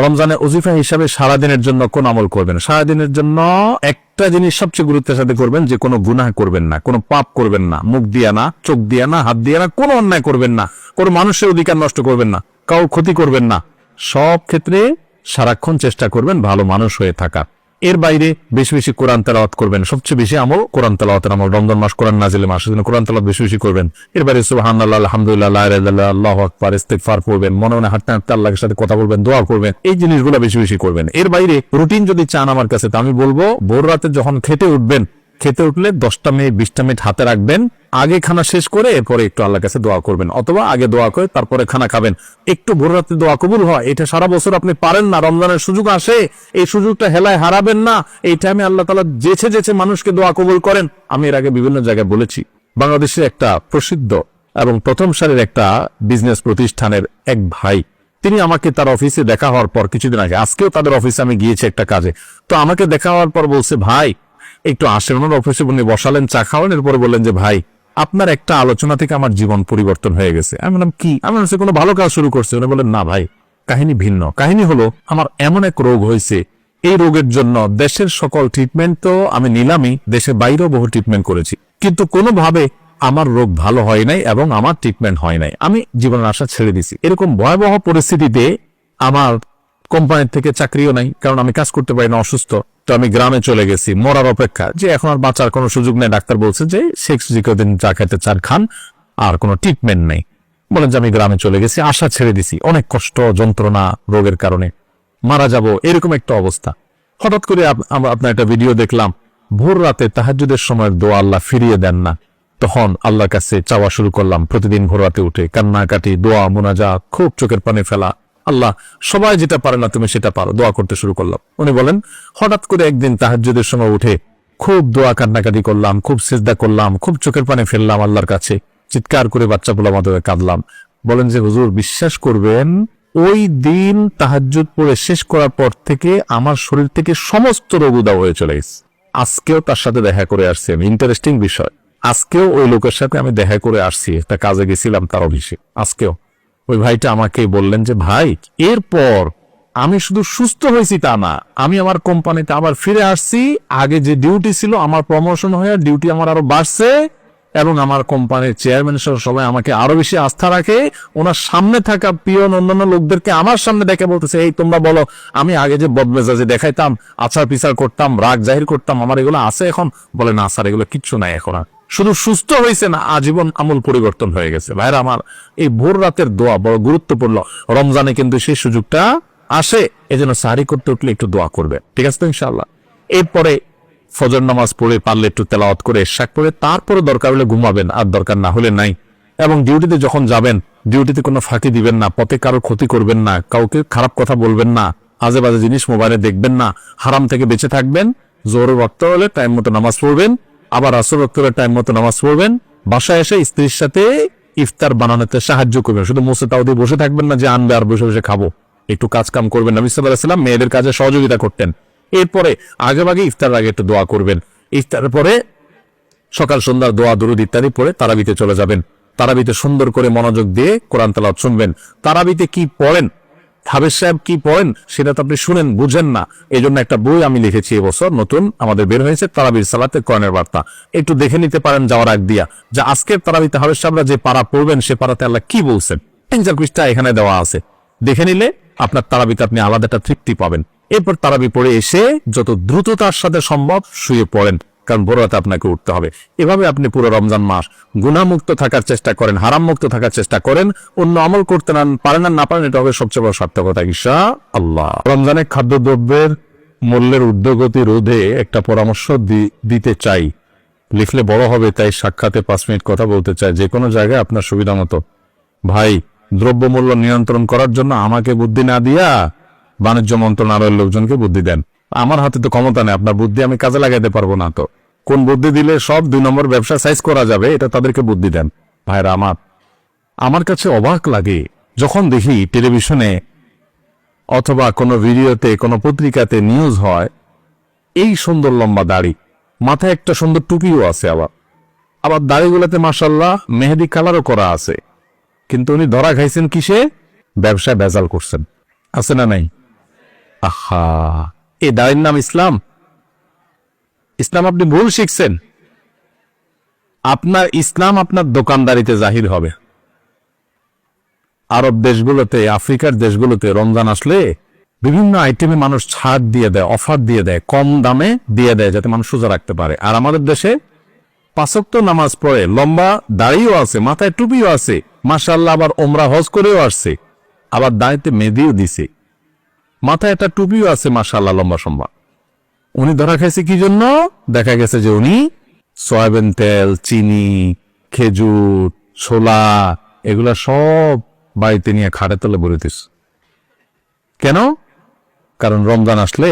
রমজানে ওজিফা হিসাবে সারাদিনের জন্য কোন আমল করবেন? সারাদিনের জন্য একটা জিনিস সবচেয়ে গুরুত্বের সাথে করবেন, যে কোনো গুনাহ করবেন না, কোনো পাপ করবেন না, মুখ দিয়া না, চোখ দিয়া না, হাত দিয়া না, কোনো অন্যায় করবেন না, কোনো মানুষের অধিকার নষ্ট করবেন না, কাউ ক্ষতি করবেন না। সব ক্ষেত্রে সারাক্ষণ চেষ্টা করবেন ভালো মানুষ হয়ে থাকা। এর বাইরে বেশি বেশি কোরআন তেলাওয়াত করবেন। সবচেয়ে বেশি আমল কোরআন তেলাওয়াতের আমল। রমজান মাস কোরআন নাজিলের মাস, সেজন্য কোরআন তেলাওয়াত বেশি বেশি করবেন। এর বাইরে সুবহানাল্লাহ, আলহামদুলিল্লাহ, লা ইলাহা ইল্লাল্লাহ, আল্লাহু আকবার, ইস্তিগফার করবেন। মনে মনে হাঁটতে হাঁটতে আল্লাহর সাথে কথা বলবেন, দোয়া করবেন। এই জিনিসগুলো বেশি বেশি করবেন। এর বাইরে রুটিন যদি চান আমার কাছে, তো আমি বলবো ভোর রাতে যখন খেতে উঠবেন, খেতে উঠলে 10টা মিনিট 20টা মিনিট হাতে রাখবেন। আগে খানা শেষ করে এরপরে একটু আল্লাহর কাছে দোয়া করবেন, অথবা আগে দোয়া করে তারপরে খানা খাবেন। একটু ভোর রাতে দোয়া কবুল হয়, এটা সারা বছর আপনি পারেন না, রমজানের সুযোগ আসে, এই সুযোগটা হেলায় হারাবেন না। এই টাইমে আল্লাহ তাআলা যেচে যেচে মানুষকে দোয়া কবুল করেন। আমি এর আগে বিভিন্ন জায়গায় বলেছি, বাংলাদেশের একটা প্রসিদ্ধ এবং প্রথম সারির একটা বিজনেস প্রতিষ্ঠানের এক ভাই, তিনি আমাকে তার অফিসে দেখা হওয়ার পর কিছুদিন আগে, আজকেও তাদের অফিসে আমি গিয়েছি একটা কাজে, তো আমাকে দেখা হওয়ার পর বলছে, ভাই একটু আসেন। ওনার অফিসে উনি বসালেন, চা খাওয়ালেন, এরপরে বললেন যে ভাই আপনার একটা আলোচনা থেকে আমার জীবন পরিবর্তন হয়ে গেছে। আমি বললাম কি? আমি বলছি কোনো ভালো কাজ শুরু করছে? উনি বললেন না ভাই, কাহিনী ভিন্ন। কাহিনী হলো, আমার এমন এক রোগ হয়েছে, এই রোগের জন্য দেশের সকল ট্রিটমেন্ট তো আমি নিলামই, দেশের বাইরেও বহু ট্রিটমেন্ট করেছি, কিন্তু কোনোভাবে আমার রোগ ভালো হয় নাই এবং আমার ট্রিটমেন্ট হয় নাই। আমি জীবনের আশা ছেড়ে দিছি। এরকম ভয়াবহ পরিস্থিতিতে আমার কোম্পানির থেকে চাকরিও নাই, কারণ আমি কাজ করতে পারি না, অসুস্থ। তো আমি গ্রামে চলে গেছি মরার অপেক্ষা, যে এখন আর বাঁচার কোনো সুযোগ নেই। ডাক্তার বলছে যে শেখ জিকদিন চা খাইতে চার খান, আর কোনো ট্রিটমেন্ট নেই। বলেন যে আমি গ্রামে চলে গেছি, আশা ছেড়ে দিছি, অনেক কষ্ট যন্ত্রণা রোগের কারণে মারা যাব, এরকম একটা অবস্থা। হঠাৎ করে আপনার একটা ভিডিও দেখলাম, ভোর রাতে তাহাজ্জুদের সময় দোয়া আল্লাহ ফিরিয়ে দেন না। তখন আল্লাহর কাছে চাওয়া শুরু করলাম, প্রতিদিন ভোর রাতে উঠে কান্নাকাটি, দোয়া, মুনাজাত, খুব চোখের পানি ফেলা। আল্লাহ, সবাই যেটা পারে না তুমি সেটা পারো, দোয়া করতে শুরু করলাম। উনি বলেন হঠাৎ করে একদিন তাহাজ্জুদের সময় উঠে খুব দোয়া কান্নাকাটি করলাম, খুব সিজদা করলাম, খুব চোখের পানি ফেললাম আল্লাহর কাছে, চিৎকার করে বাচ্চা পোলা মাধ্যমে কাঁদলাম। বলেন যে হুজুর বিশ্বাস করবেন, ওই দিন তাহাজ্জুদ পড়ে শেষ করার পর থেকে আমার শরীর থেকে সমস্ত রোগ উধাও হয়ে চলে গেছে। আজকেও তার সাথে দেখা করে আসছি আমি। ইন্টারেস্টিং বিষয়, আজকেও ওই লোকের সাথে আমি দেখা করে আসছি, একটা কাজে গেছিলাম তার অফিসে। আজকেও ওই ভাইটা আমাকে বললেন যে ভাই, এরপর আমি শুধু সুস্থ হয়েছি তা না, আমি আমার কোম্পানিতে আবার ফিরে আসছি। আগে যে ডিউটি ছিল আমার প্রমোশন হয়ে ডিউটি আমার আরো বাড়ছে, এবং আমার কোম্পানির চেয়ারম্যান সহ সবাই আমাকে আরো বেশি আস্থা রাখে। ওনার সামনে থাকা পিয়ন অন্যান্য লোকদেরকে আমার সামনে দেখে বলতেছে, এই তোমরা বলো, আমি আগে যে বদমেজাজি দেখাইতাম, আচার পিছার করতাম, রাগ জাহির করতাম, আমার এগুলো আছে এখন? বলে না স্যার, এগুলো কিচ্ছু নাই এখন। আর শুধু সুস্থ হয়েছে না, আজীবন আমল পরিবর্তন হয়ে গেছে। ভাইরা আমার, এই ভোর রাতের দোয়া বড় গুরুত্বপূর্ণ। রমজানে কিন্তু সেই সুযোগটা আসে, এজন্য সাহরি করতে উঠলে একটু দোয়া করবে, ঠিক আছে তো ইনশাআল্লাহ। এরপরে ফজর নামাজ পড়ে পারলে একটু তেলাওয়াত করে ইশরাক করে তারপরে দরকার হলে ঘুমাবেন, আর দরকার না হলে নাই। এবং ডিউটিতে যখন যাবেন, ডিউটিতে কোনো ফাঁকি দিবেন না, পথে কারো ক্ষতি করবেন না, কাউকে খারাপ কথা বলবেন না, আজে বাজে জিনিস মোবাইলে দেখবেন না, হারাম থেকে বেঁচে থাকবেন। জোহরের ওয়াক্ত হলে টাইম মতো নামাজ পড়বেন, আবার আসর ওয়াক্ত হলে টাইম মতো নামাজ পড়বেন। বাসায় এসে স্ত্রীর সাথে ইফতার বানানোতে সাহায্য করবেন, শুধু মুছে তাও দিয়ে বসে থাকবেন না যে আনবে আর বসে বসে খাবো। একটু কাজ কাম করবেন। নবী সাল্লাল্লাহু আলাইহি ওয়াসাল্লাম মেয়েদের কাজে সহযোগিতা করতেন। এরপরে আগে ইফতার আগে একটু দোয়া করবেন। ইফতারের পরে সকাল সন্ধ্যা দোয়া দুরুদ ইত্যাদি পড়ে তারাবিতে চলে যাবেন। তারাবিতে সুন্দর করে মনোযোগ দিয়ে কোরআন তেলাওয়াত শুনবেন। তারাবিতে কি পড়েন, হাফেজ সাহেব কি পড়েন, সেটা তো আপনি শুনেন, বুঝেন না। এই জন্য একটা বই আমি লিখেছি এবছর, নতুন আমাদের বের হয়েছে, তারাবির সালাতে কোরআনের বার্তা। একটু দেখে নিতে পারেন যাওয়ার আগ দিয়া, যা আজকের তারাবিতে হাফেজ সাহেবরা যে পারা পড়বেন, সে পারাতে আল্লাহ কি বলছেন, 3-4 পৃষ্ঠা এখানে দেওয়া আছে। দেখে নিলে আপনার তারাবিতে আপনি আলাদা একটা তৃপ্তি পাবেন। এরপর তারাবি পড়ে এসে যত দ্রুততার সাথে সম্ভব শুয়ে পড়েন, কারণ ভোর রাতে আপনাকে উঠতে হবে। এভাবে আপনি পুরো রমজান মাস গুনাহমুক্ত থাকার চেষ্টা করেন, হারাম মুক্ত থাকার চেষ্টা করেন। অন্য আমল করতে পারেন না পারেন, এটা হবে সবচেয়ে বড় সার্থকতা ইনশাআল্লাহ। রমজানে খাদ্যদ্রব্যের মূল্যের ঊর্ধ্বগতি রোধে একটা পরামর্শ দিতে চাই, লিখলে বড় হবে, তাই সাক্ষাতে 5 মিনিট কথা বলতে চাই, যে কোনো জায়গায় আপনার সুবিধা মতো। ভাই, দ্রব্যমূল্য নিয়ন্ত্রণ করার জন্য আমাকে বুদ্ধি না দিয়া বাণিজ্য মন্ত্রণালয়ের লোকজনকে বুদ্ধি দেন। আমার হাতে তো ক্ষমতা নেই, আপনার বুদ্ধি আমি কাজে লাগাইতে পারবো না। তো কোন বুদ্ধি দিলে সব 2 নম্বর ব্যবসা সাইজ করা যাবে, এটা তাদেরকে বুদ্ধি দেন। ভাইরা আমার কাছে অবাক লাগে যখন দেখি টেলিভিশনে অথবা কোনো ভিডিওতে, কোনো পত্রিকাতে নিউজ হয়, এই সুন্দর লম্বা দাড়ি, মাথায় একটা সুন্দর টুপিও আছে, আবার দাড়িগুলোতে মাশাআল্লাহ মেহেদি কালারও করা আছে, কিন্তু উনি ধরা খাইছেন কিসে? ব্যবসায় ভেজাল করছেন। আছে না নাই? আহা, এই দাঁড়ির নাম ইসলাম? ইসলাম আপনি ভুল শিখছেন। আপনার ইসলাম আপনার দোকানদারিতে জাহির হবে। আরব দেশগুলোতে, আফ্রিকার দেশগুলোতে রমজান আসলে বিভিন্ন আইটেমে মানুষ ছাড় দিয়ে দেয়, অফার দিয়ে দেয়, কম দামে দিয়ে দেয়, যাতে মানুষ সোজা রাখতে পারে। আর আমাদের দেশে 5 ওয়াক্ত নামাজ পড়ে, লম্বা দাড়িও আছে, মাথায় টুপিও আছে, মাশাআল্লাহ, আবার ওমরা হজ করেও আসছে, আবার দাড়িতে মেহেদিও দিছে, মাথায় একটা টুপিও আছে, মাশাআল্লাহ, লম্বা সম্বা। উনি ধরা খাইছে কি জন্য? দেখা গেছে যে উনি সয়াবিন তেল, চিনি, খেজুর, ছোলা এগুলা সব বাড়িতে নিয়ে খাটে তলে ভরিতেছ। কেন? কারণ রমজান আসলে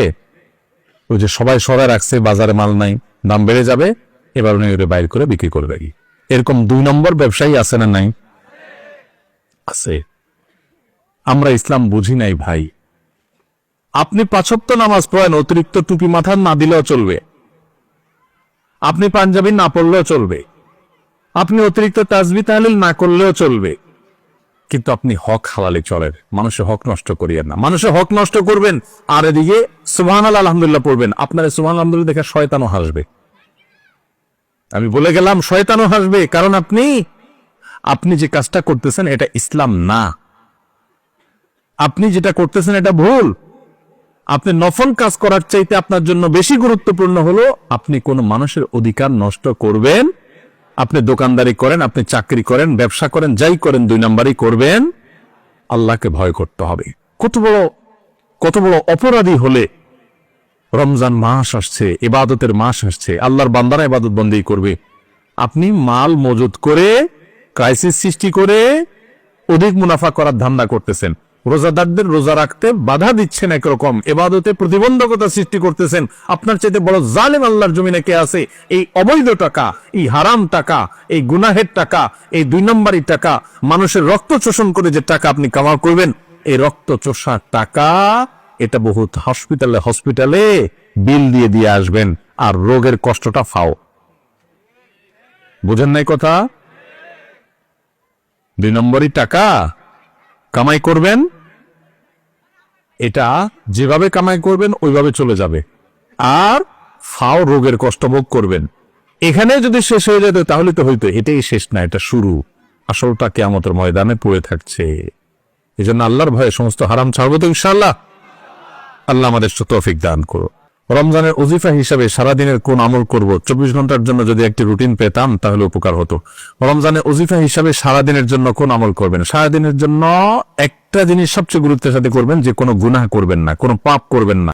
ওই যে সবাই সরাই রাখছে, বাজারে মাল নাই, দাম বেড়ে যাবে, এবার উনি ওটা বাইর করে বিক্রি করবে। এরকম 2 নম্বর ব্যবসায়ী আছে না নাই? আছে। আমরা ইসলাম বুঝি নাই ভাই। আপনি 5 ওয়াক্ত নামাজ পড়েন, অতিরিক্ত টুপি মাথার না দিলেও চলবে, আপনি পাঞ্জাবি না পড়লেও চলবে, আপনি অতিরিক্ত তাসবিহ তাহলিল না করলেও চলবে, কিন্তু আপনি হক হালালে চলেন। মানুষের হক নষ্ট করিয়েন না। মানুষের হক নষ্ট করবেন আর এদিকে সুবহানাল্লাহ আলহামদুলিল্লাহ পড়বেন, আপনার সুবহানাল্লাহ আলহামদুলিল্লাহ দেখে শয়তানও হাসবে। আমি বলে গেলাম, শয়তানও হাসবে, কারণ আপনি যে কাজটা করতেছেন এটা ইসলাম না। আপনি যেটা করতেছেন এটা ভুল। আপনি নফল কাজ করার চাইতে আপনার জন্য বেশি গুরুত্বপূর্ণ হলো আপনি কোন মানুষের অধিকার নষ্ট করবেন। আপনি দোকানদারি করেন, আপনি চাকরি করেন, ব্যবসা করেন, যাই করেন, 2 নাম্বারই করবেন। আল্লাহকে ভয় করতে হবে। কত বড় অপরাধী হলে রমজান মাস আসছে, ইবাদতের মাস আসছে, আল্লাহর বান্দারা ইবাদত বন্দেগী করবে, আপনি মাল মজুত করে ক্রাইসিস সৃষ্টি করে অধিক মুনাফা করার ধান্দা করতেছেন। রোজাদারদের রোজা রাখতে বাধা দিচ্ছেন, একরকম ইবাদতে প্রতিবন্ধকতা সৃষ্টি করতেছেন। আপনার চাইতে বড় জালেম আল্লাহর জমিনে কে আছে? এই অবৈধ টাকা, এই হারাম টাকা, এই গুনাহের টাকা, এই 2 নম্বরই টাকা, মানুষের রক্ত শোষণ করে যে টাকা আপনি কামাল করবেন, এই রক্ত চোষা টাকা এটা বহুত হসপিটালে বিল দিয়ে আসবেন, আর রোগের কষ্টটা ফাও। বুঝেন নাই কথা? 2 নম্বরই টাকা কামাই করবেন, এটা যেভাবে কামাই করবেন ওইভাবে চলে যাবে, আর ফাও রোগের কষ্ট ভোগ করবেন। এখানে যদি শেষ হয়ে যেত তাহলে তো হইতো। এটাই শেষ না, এটা শুরু। আসলটা কিয়ামতের ময়দানে পড়ে থাকছে। এই জন্য আল্লাহর ভয়ে সমস্ত হারাম ছাড়বো তো ইনশাআল্লাহ। আল্লাহ আমাদের তৌফিক দান করো। রমজানের ওজিফা হিসাবে সারাদিনের কোন আমল করব, 24 ঘন্টার জন্য যদি একটি রুটিন পেতাম তাহলে উপকার হতো। রমজানের ওজিফা হিসাবে সারাদিনের জন্য কোন আমল করবেন? সারাদিনের জন্য একটা জিনিস সবচেয়ে গুরুত্বের সাথে করবেন, যে কোনো গুনাহ করবেন না, কোনো পাপ করবেন না।